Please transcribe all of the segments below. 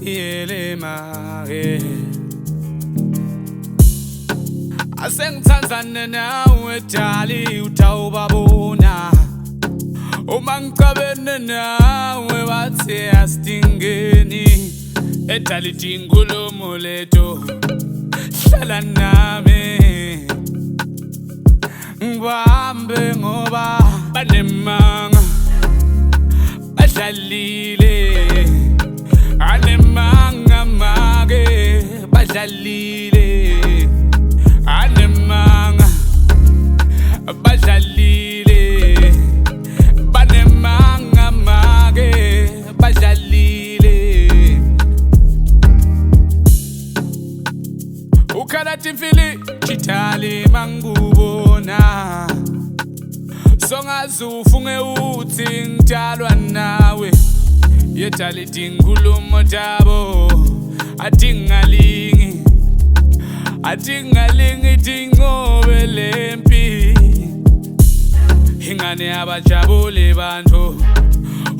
Yele mage asengithandane nawe dali utawubabona uma ngicabene nawe bathi asidingeni edali dingulumo lethu hlala nami ngihambe ngoba banemanga badlalile anemanga mage badlalile anemanga badlalile banemanga mage badlalile ukhalati mfili chitali mangubona songazufunge uthi ngidalwa nawe yetali dingulumo dabo atingalingi dingobe lempi ingane abajabule bantu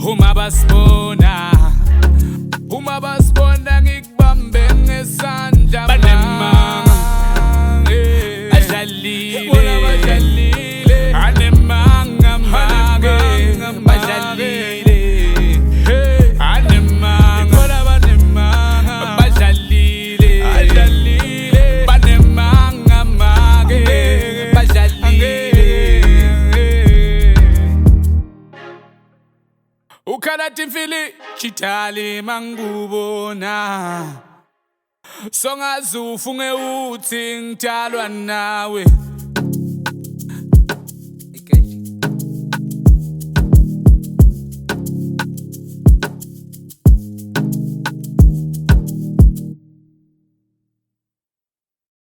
uma basibona ngikubambe ngesandla banemanga badlalile anemanga mage badlalile ukhalati mfili chitali mangubona songazufunge uthi ngidalwa nawe